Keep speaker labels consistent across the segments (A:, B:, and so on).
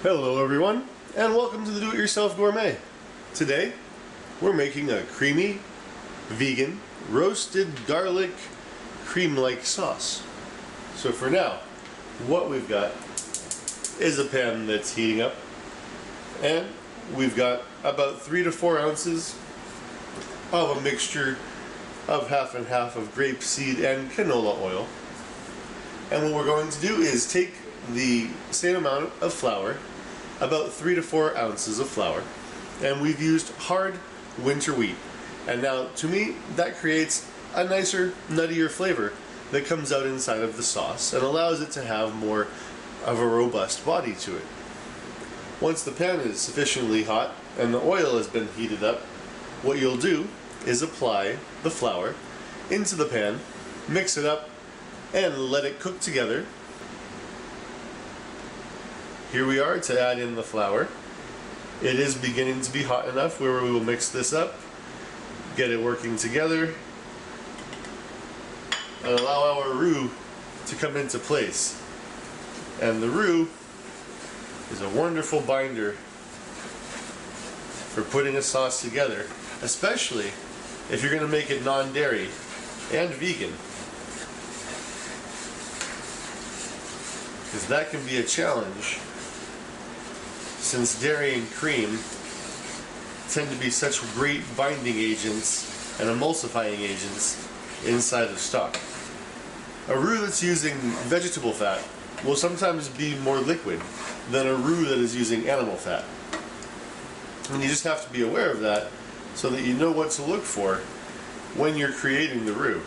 A: Hello everyone, and welcome to the Do-It-Yourself Gourmet. Today, we're making a creamy, vegan, roasted garlic cream-like sauce. So for now, what we've got is a pan that's heating up, and we've got about 3 to 4 ounces of a mixture of half and half of grapeseed and canola oil. And what we're going to do is take the same amount of flour, about 3 to 4 ounces of flour, and we've used hard winter wheat. And now, to me, that creates a nicer, nuttier flavor that comes out inside of the sauce and allows it to have more of a robust body to it. Once the pan is sufficiently hot and the oil has been heated up, what you'll do is apply the flour into the pan, mix it up, and let it cook together. Here we are to add in the flour. It is beginning to be hot enough where we will mix this up, get it working together, and allow our roux to come into place. And the roux is a wonderful binder for putting a sauce together, especially if you're going to make it non-dairy and vegan, because that can be a challenge, since dairy and cream tend to be such great binding agents and emulsifying agents inside of stock. A roux that's using vegetable fat will sometimes be more liquid than a roux that is using animal fat. And you just have to be aware of that so that you know what to look for when you're creating the roux.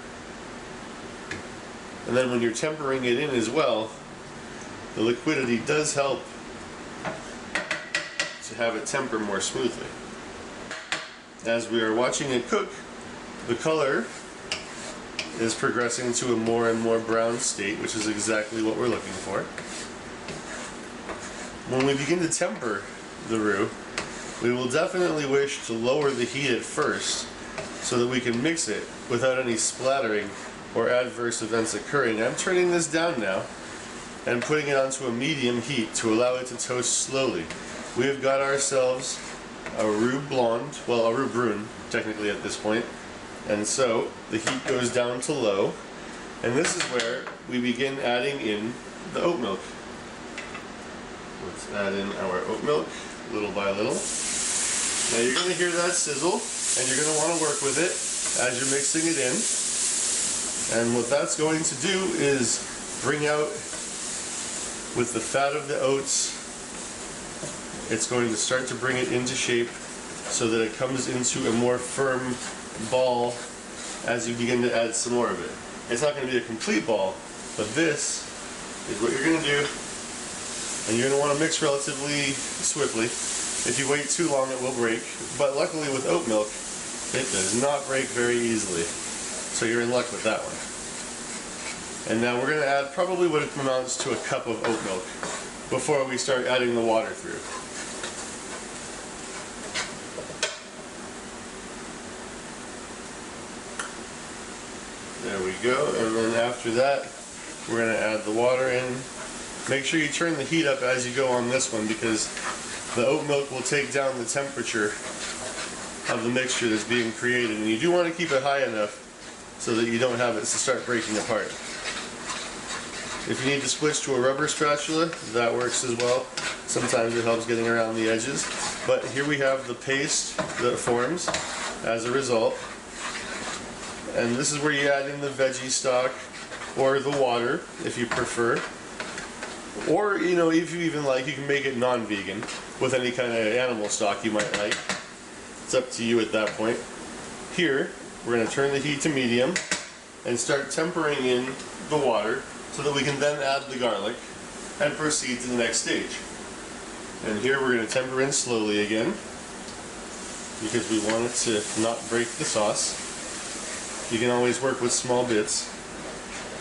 A: And then when you're tempering it in as well, the liquidity does help to have it temper more smoothly. As we are watching it cook, the color is progressing to a more and more brown state, which is exactly what we're looking for. When we begin to temper the roux, we will definitely wish to lower the heat at first so that we can mix it without any splattering or adverse events occurring. I'm turning this down now and putting it onto a medium heat to allow it to toast slowly. We have got ourselves a roux blonde, well, a roux brune technically at this point, and so the heat goes down to low, and this is where we begin adding in the oat milk. Let's add in our oat milk little by little. Now you're going to hear that sizzle, and you're going to want to work with it as you're mixing it in, and what that's going to do is bring out, with the fat of the oats, it's going to start to bring it into shape so that it comes into a more firm ball as you begin to add some more of it. It's not going to be a complete ball, but this is what you're going to do, and you're going to want to mix relatively swiftly. If you wait too long, it will break, but luckily with oat milk, it does not break very easily, so you're in luck with that one. And now we're going to add probably what amounts to a cup of oat milk before we start adding the water through. There we go, and then after that, we're going to add the water in. Make sure you turn the heat up as you go on this one, because the oat milk will take down the temperature of the mixture that's being created, and you do want to keep it high enough so that you don't have it to start breaking apart. If you need to switch to a rubber spatula, that works as well. Sometimes it helps getting around the edges. But here we have the paste that forms as a result. And this is where you add in the veggie stock or the water if you prefer. Or, you know, if you even like, you can make it non-vegan with any kind of animal stock you might like. It's up to you at that point. Here, we're going to turn the heat to medium and start tempering in the water so that we can then add the garlic and proceed to the next stage. And here we're going to temper in slowly again, because we want it to not break the sauce. You can always work with small bits.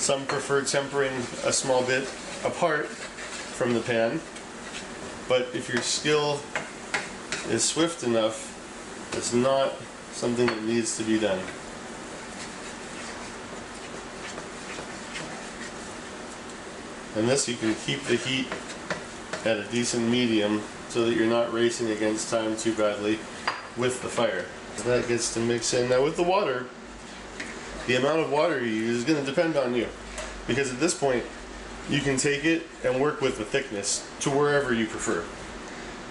A: Some prefer tempering a small bit apart from the pan, but if your skill is swift enough, it's not something that needs to be done. And this, you can keep the heat at a decent medium so that you're not racing against time too badly with the fire. That gets to mix in. Now with the water, the amount of water you use is going to depend on you, because at this point you can take it and work with the thickness to wherever you prefer.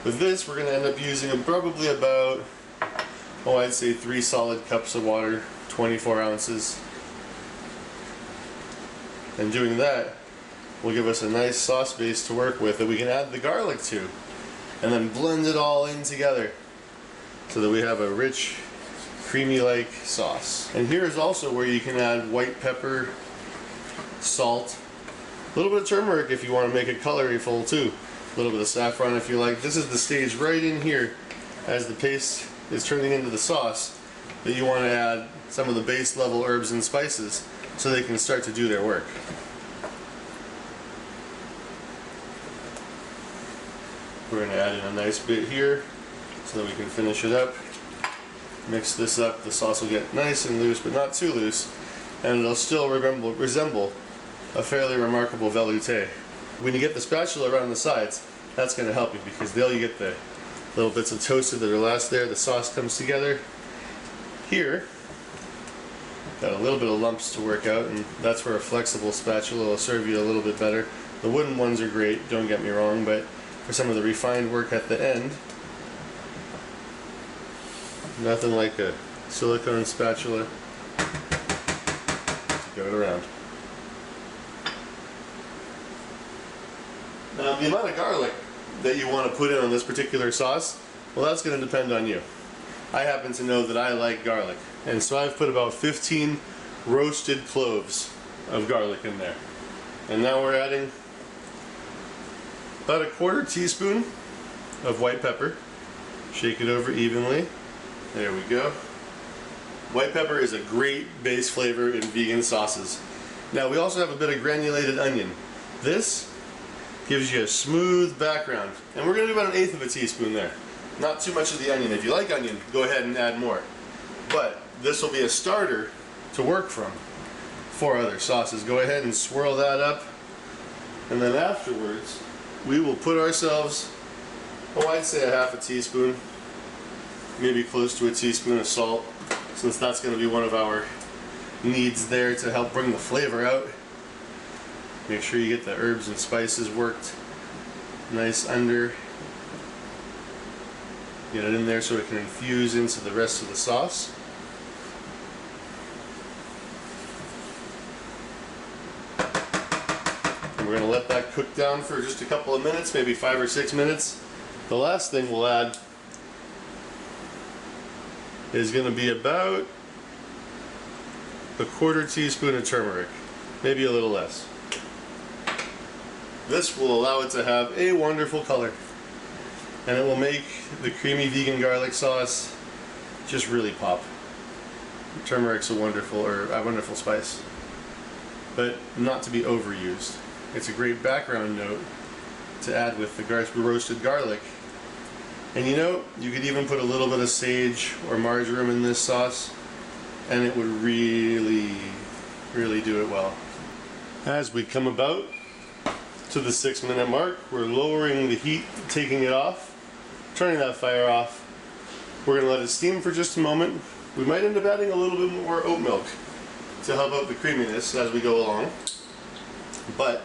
A: With this, we're going to end up using probably about, I'd say 3 solid cups of water, 24 ounces. And doing that will give us a nice sauce base to work with that we can add the garlic to, and then blend it all in together so that we have a rich, creamy-like sauce. And here's also where you can add white pepper, salt, a little bit of turmeric if you want to make it colorful too, a little bit of saffron if you like. This is the stage right in here as the paste is turning into the sauce that you want to add some of the base level herbs and spices so they can start to do their work. We're going to add in a nice bit here so that we can finish it up. Mix this up, the sauce will get nice and loose, but not too loose, and it'll still resemble a fairly remarkable veloute. When you get the spatula around the sides, that's going to help you, because there you get the little bits of toasted that are last there, the sauce comes together. Here, got a little bit of lumps to work out, and that's where a flexible spatula will serve you a little bit better. The wooden ones are great, don't get me wrong, but for some of the refined work at the end, nothing like a silicone spatula to go it around. Now the amount of garlic that you want to put in on this particular sauce, well, that's going to depend on you. I happen to know that I like garlic, and so I've put about 15 roasted cloves of garlic in there. And now we're adding about a 1/4 teaspoon of white pepper. Shake it over evenly. There we go. White pepper is a great base flavor in vegan sauces. Now we also have a bit of granulated onion. This gives you a smooth background, and we're going to do about 1/8 of a teaspoon there. Not too much of the onion. If you like onion, go ahead and add more. But this will be a starter to work from for other sauces. Go ahead and swirl that up, and then afterwards we will put ourselves, I'd say a 1/2 teaspoon, maybe close to a teaspoon of salt, since that's going to be one of our needs there to help bring the flavor out. Make sure you get the herbs and spices worked nice under. Get it in there so it can infuse into the rest of the sauce. And we're going to let that cook down for just a couple of minutes, maybe 5 or 6 minutes. The last thing we'll add is going to be about a 1/4 teaspoon of turmeric, maybe a little less. This will allow it to have a wonderful color, and it will make the creamy vegan garlic sauce just really pop. Turmeric's a wonderful spice, but not to be overused. It's a great background note to add with the roasted garlic. And you know, you could even put a little bit of sage or marjoram in this sauce, and it would really, really do it well. As we come about to the 6-minute mark, we're lowering the heat, taking it off, turning that fire off. We're going to let it steam for just a moment. We might end up adding a little bit more oat milk to help out the creaminess as we go along. But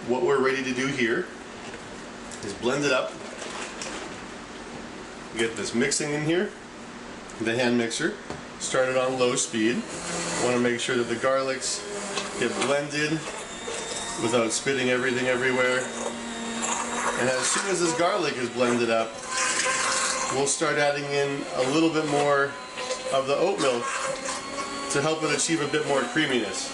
A: what we're ready to do here is blend it up. Get this mixing in here, the hand mixer. Start it on low speed. Want to make sure that the garlics get blended without spitting everything everywhere. And as soon as this garlic is blended up, we'll start adding in a little bit more of the oat milk to help it achieve a bit more creaminess.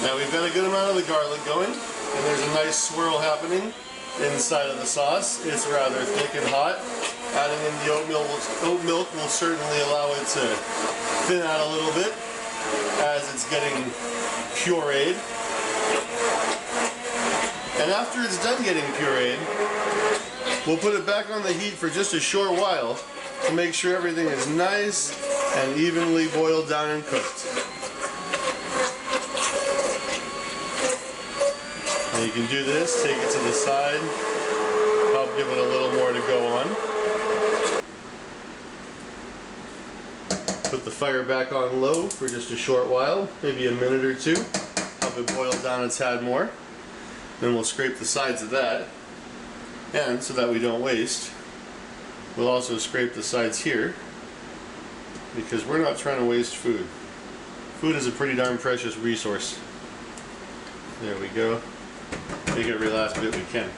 A: Now we've got a good amount of the garlic going, and there's a nice swirl happening inside of the sauce. It's rather thick and hot. Adding in the oat milk will certainly allow it to thin out a little bit as it's getting pureed. And after it's done getting pureed, we'll put it back on the heat for just a short while to make sure everything is nice and evenly boiled down and cooked. And you can do this, take it to the side, help give it a little more to go on. Put the fire back on low for just a short while, maybe a minute or two, help it boil down a tad more. Then we'll scrape the sides of that, and so that we don't waste, we'll also scrape the sides here, because we're not trying to waste food. Food is a pretty darn precious resource. There we go. Take every last bit we can.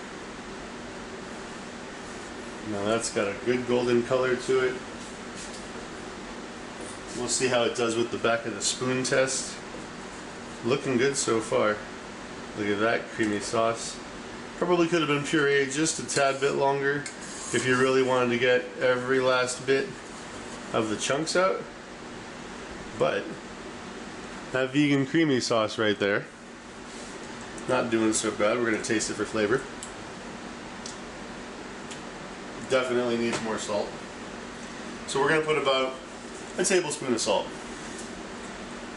A: Now that's got a good golden color to it. We'll see how it does with the back of the spoon test. Looking good so far. Look at that creamy sauce. Probably could have been pureed just a tad bit longer if you really wanted to get every last bit of the chunks out. But that vegan creamy sauce right there, not doing so bad. We're going to taste it for flavor. Definitely needs more salt. So we're going to put about a tablespoon of salt.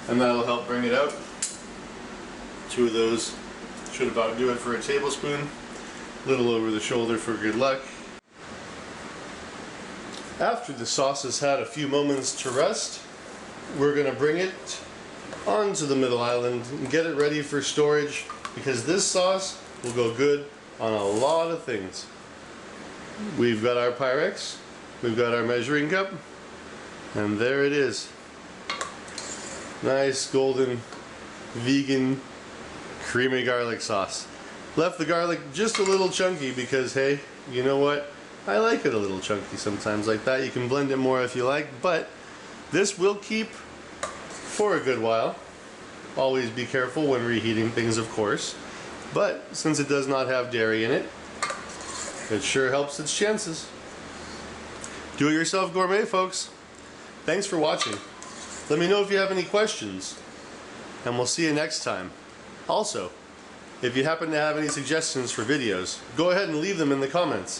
A: And that'll help bring it out. 2 of those should about do it for a tablespoon. A little over the shoulder for good luck. After the sauce has had a few moments to rest, we're going to bring it onto the middle island and get it ready for storage, because this sauce will go good on a lot of things. We've got our Pyrex, we've got our measuring cup, and there it is. Nice golden vegan creamy garlic sauce. Left the garlic just a little chunky because, hey, you know what? I like it a little chunky sometimes like that. You can blend it more if you like, but this will keep for a good while. Always be careful when reheating things, of course, but since it does not have dairy in it, it sure helps its chances. Do it yourself gourmet, folks. Thanks for watching. Let me know if you have any questions, and we'll see you next time. Also, if you happen to have any suggestions for videos, go ahead and leave them in the comments.